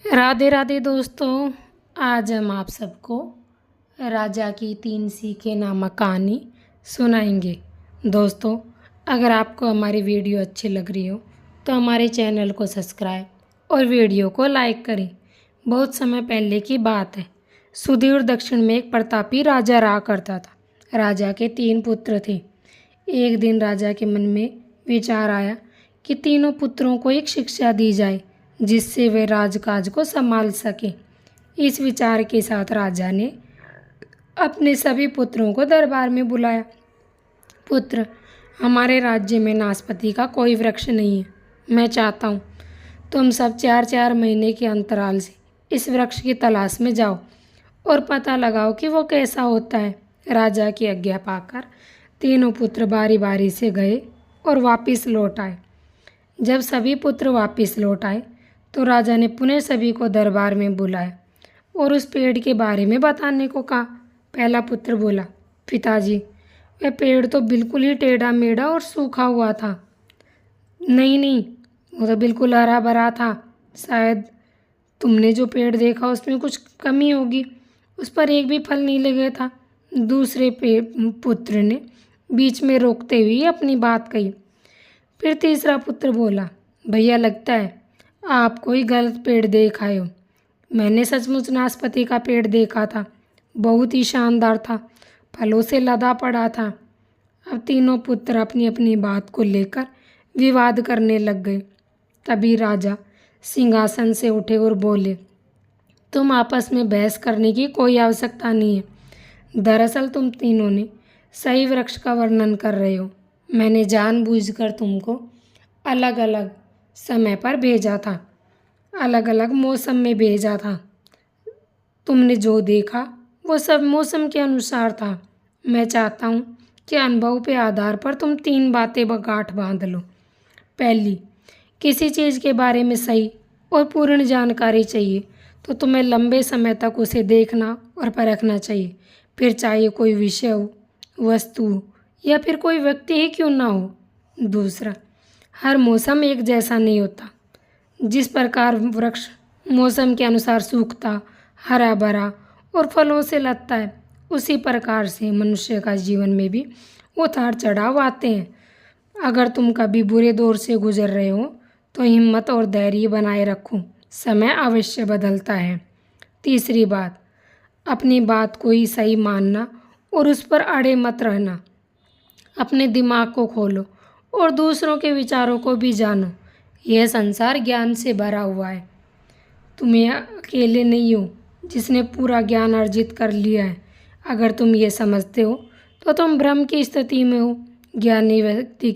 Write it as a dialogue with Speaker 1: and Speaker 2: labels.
Speaker 1: राधे राधे दोस्तों। आज हम आप सबको राजा की 3 सीखें नामक कहानी सुनाएंगे। दोस्तों, अगर आपको हमारी वीडियो अच्छी लग रही हो तो हमारे चैनल को सब्सक्राइब और वीडियो को लाइक करें। बहुत समय पहले की बात है। सुदूर दक्षिण में एक प्रतापी राजा रहा करता था। राजा के 3 पुत्र थे। एक दिन राजा के मन में विचार आया कि तीनों पुत्रों को एक शिक्षा दी जाए जिससे वे राजकाज को संभाल सकें। इस विचार के साथ राजा ने अपने सभी पुत्रों को दरबार में बुलाया। पुत्र, हमारे राज्य में नाशपाती का कोई वृक्ष नहीं है। मैं चाहता हूँ तुम सब 4-4 महीने के अंतराल से इस वृक्ष की तलाश में जाओ और पता लगाओ कि वो कैसा होता है। राजा की आज्ञा पाकर तीनों पुत्र बारी बारी से गए और वापस लौट आए। जब सभी पुत्र वापस लौट आए तो राजा ने पुनः सभी को दरबार में बुलाया और उस पेड़ के बारे में बताने को कहा। पहला पुत्र बोला, पिताजी, वह पेड़ तो बिल्कुल ही टेढ़ा मेढ़ा और सूखा हुआ था। नहीं नहीं, वो तो बिल्कुल हरा भरा था। शायद तुमने जो पेड़ देखा उसमें कुछ कमी होगी, उस पर एक भी फल नहीं लगा था। दूसरे पुत्र ने बीच में रोकते हुए अपनी बात कही। फिर तीसरा पुत्र बोला, भैया, लगता है आप कोई गलत पेड़ देख आए हो। मैंने सचमुच नाशपाती का पेड़ देखा था। बहुत ही शानदार था, फलों से लदा पड़ा था। अब तीनों पुत्र अपनी अपनी बात को लेकर विवाद करने लग गए। तभी राजा सिंहासन से उठे और बोले, तुम आपस में बहस करने की कोई आवश्यकता नहीं है। दरअसल तुम तीनों ने सही वृक्ष का वर्णन कर रहे हो। मैंने जानबूझकर तुमको अलग अलग समय पर भेजा था, अलग अलग मौसम में भेजा था। तुमने जो देखा वो सब मौसम के अनुसार था। मैं चाहता हूँ कि अनुभव के आधार पर तुम 3 बातें गांठ बांध लो। पहली, किसी चीज़ के बारे में सही और पूर्ण जानकारी चाहिए तो तुम्हें लंबे समय तक उसे देखना और परखना चाहिए, फिर चाहे कोई विषय हो, वस्तु हो या फिर कोई व्यक्ति ही क्यों ना हो। दूसरा, हर मौसम एक जैसा नहीं होता। जिस प्रकार वृक्ष मौसम के अनुसार सूखता, हरा भरा और फलों से लदता है, उसी प्रकार से मनुष्य का जीवन में भी उतार चढ़ाव आते हैं। अगर तुम कभी बुरे दौर से गुजर रहे हो तो हिम्मत और धैर्य बनाए रखो, समय अवश्य बदलता है। तीसरी बात, अपनी बात को ही सही मानना और उस पर अड़े मत रहना। अपने दिमाग को खोलो और दूसरों के विचारों को भी जानो। यह संसार ज्ञान से भरा हुआ है। तुम अकेले नहीं हो जिसने पूरा ज्ञान अर्जित कर लिया है। अगर तुम ये समझते हो तो तुम भ्रम की स्थिति में हो। ज्ञानी व्यक्ति